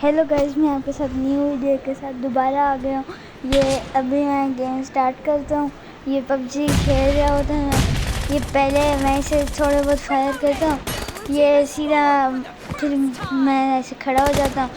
Hello guys, मैं आपके साथ न्यू वीडियो के साथ दोबारा आ गया हूँ। ये अभी मैं गेम स्टार्ट करता हूँ। ये पबजी खेल रहा होता है। ये पहले मैं इसे थोड़े बहुत फायर करता हूँ, ये सीधा फिर मैं ऐसे खड़ा हो जाता हूँ,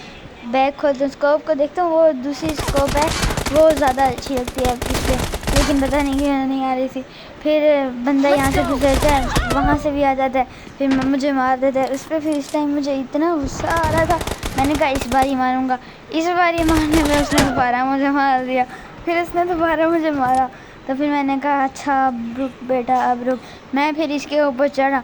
बैग खोलता हूँ, स्कोप को देखता हूँ। वो दूसरी स्कोप है, वो ज़्यादा अच्छी लगती है इससे, लेकिन पता नहीं क्यों नहीं आ रही थी। फिर बंदा यहाँ से गुजरता है, वहाँ से भी आ जाता है, फिर मुझे मार देता है उस पर। फिर इस टाइम मुझे इतना गुस्सा आ रहा था, मैंने कहा इस बार ही मारूंगा। इस बार ही मारने में उसने दोबारा मुझे मार दिया। फिर उसने दोबारा मुझे मारा, तो फिर मैंने कहा अच्छा अब रुक बेटा, अब रुक। मैं फिर इसके ऊपर चढ़ा,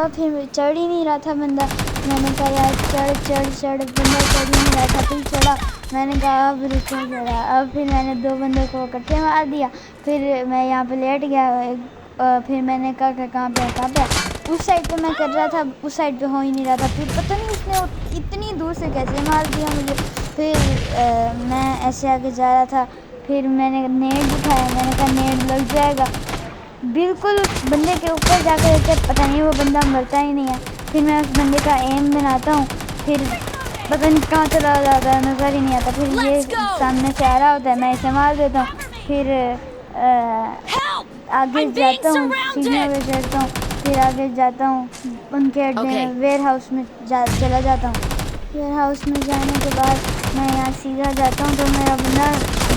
फिर चढ़ ही नहीं रहा था बंदा। मैंने कहा यार चढ़, बंदा चढ़ ही नहीं रहा था। फिर चढ़ा, मैंने कहा अब रुको चढ़ा। अब फिर मैंने दो बंदों को इकट्ठे मार दिया। फिर मैं यहाँ पे लेट गया। फिर मैंने कहा कहाँ पे उस साइड पे मैं कर रहा था, उस साइड पे हो ही नहीं रहा था। फिर पता नहीं उसने इतनी दूर से कैसे मार दिया मुझे। फिर मैं ऐसे आगे जा रहा था, फिर मैंने नेट उठाया, मैंने कहा नेट लग जाएगा। बिल्कुल बंदे के ऊपर जाकर रहते, पता नहीं वो बंदा मरता ही नहीं है। फिर मैं उस बंदे का एम बनाता हूँ, फिर पता नहीं कहाँ चला जाता है, नज़र ही नहीं आता। फिर ये सामने से आ रहा होता है, मैं इसे मार देता हूँ। फिर आगे जाता हूँ, सीढ़ियों पे चढ़ता हूँ, फिर आगे जाता हूँ, उनके वेयर हाउस में चला जाता हूँ। वेयर हाउस में जाने के बाद मैं यहाँ सीधा जाता हूँ, तो मेरा बंदा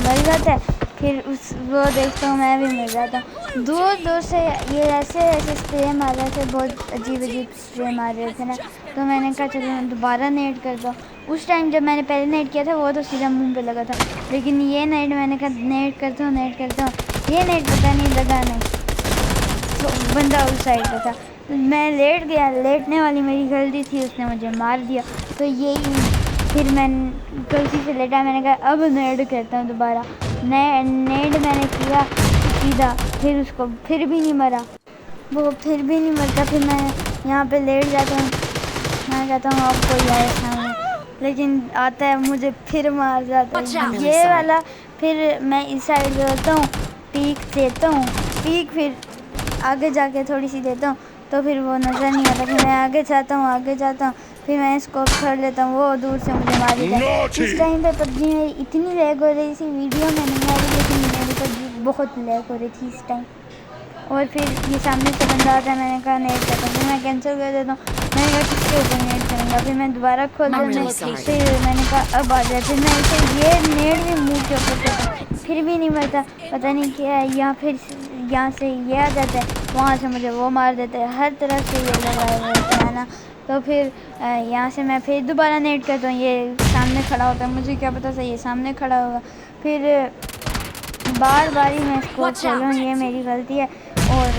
मर जाता है। फिर वो देखता हूँ, मैं भी मर जाता हूँ। दूर से ये ऐसे स्प्रे मार रहे थे, बहुत अजीब स्प्रे मार रहे थे ना। तो मैंने कहा चलो मैं दोबारा नेट करता हूँ। उस टाइम जब मैंने पहले नेट किया था, वो तो सीधा मुंह पे लगा था, लेकिन ये नेट मैंने कहा नेट करता हूँ। ये नेट पता नहीं लगा नहीं, तो बंदा उस साइड पे था। मैं लेट गया, लेटने वाली मेरी गलती थी, उसने मुझे मार दिया। तो यही फिर मैं गलती से लेटा, मैंने कहा अब नेट करता हूँ दोबारा। नेट मैंने किया सीधा, फिर उसको फिर भी नहीं मरा, वो फिर भी नहीं मरता। फिर मैं यहाँ पे लेट जाता हूँ, मैं कहता हूँ अब कोई आए सामने, लेकिन आता है मुझे फिर मार जाता है ये वाला। फिर मैं इस साइड होता हूँ, पीक देता हूँ, फिर आगे जाके थोड़ी सी देता हूँ, तो फिर वो नज़र नहीं आता। फिर मैं आगे जाता हूँ, फिर मैं स्कोप छोड़ लेता हूँ, वो दूर से मुझे मार देता है। इस टाइम पे पबजी में इतनी लैग हो रही थी, वीडियो में नहीं आ रही, लेकिन मेरी पबजी बहुत लैग हो रही थी इस टाइम। और फिर ये सामने से बंदा आता है, मैंने कहा नेट करता हूँ, फिर मैं कैंसिल कर देता हूँ। मैंने कहा किसके ऊपर नेट करूँगा, फिर मैं दोबारा खोल देता हूँ। फिर मैंने कहा अब आ जाए, फिर मैं इसे ये नेट भी मुँह के ऊपर करता हूँ, फिर भी नहीं मरता, पता नहीं क्या है। या फिर यहाँ से ये आ जाता है, वहाँ से मुझे वो मार देता है, हर तरफ से ये लगाया हुआ है ना। तो फिर यहाँ से मैं फिर दोबारा नेट करता हूँ, ये सामने खड़ा होता है, मुझे क्या पता था ये सामने खड़ा होगा। फिर बार ही मैं इसको खोल रहा हूँ, ये मेरी गलती है। और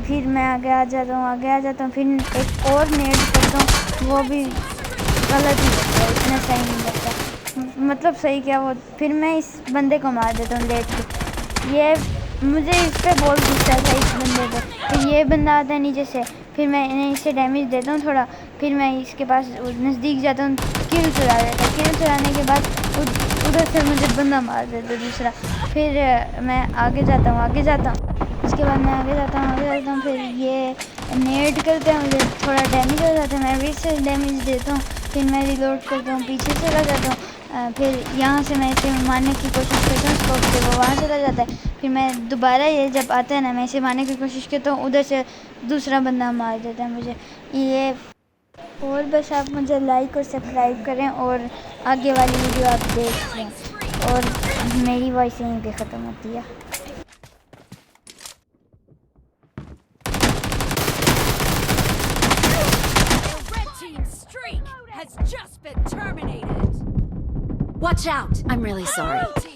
फिर मैं आगे आ जाता हूँ, फिर एक और नेट करता हूँ, वो भी गलत ही लगता है, इतना सही नहीं लगता। मतलब सही क्या, वो फिर मैं इस बंदे को मार देता हूँ लेट के। ये मुझे इस पर बहुत गुस्सा था, इस बंदे पे। फिर ये बंदा आता है नीचे से, फिर मैं इसे डैमेज देता हूँ थोड़ा, फिर मैं इसके पास नज़दीक जाता हूँ, किल चुरा देता हूँ। किल चुराने के बाद उधर से मुझे बंदा मार देता दूसरा। फिर मैं आगे जाता हूँ, उसके बाद मैं आगे जाता हूँ, फिर ये नेट करते हैं, मुझे थोड़ा डैमेज हो जाता है, मैं भी इससे डैमेज देता हूँ। फिर मैं रिलोड करता हूँ, पीछे चला जाता हूँ। फिर यहाँ से मैं इसे मारने की कोशिश करता हूँ, स्कोप से वो वहाँ चला जाता है। फिर मैं दोबारा ये जब आता है ना, मैं इसे मारने की कोशिश करता हूँ, उधर से दूसरा बंदा मार देता है मुझे ये। और बस आप मुझे लाइक और सब्सक्राइब करें, और आगे वाली वीडियो आप देख लें। और मेरी वॉइस यहीं पे ख़त्म होती है। Has just been terminated. Watch out! I'm really sorry.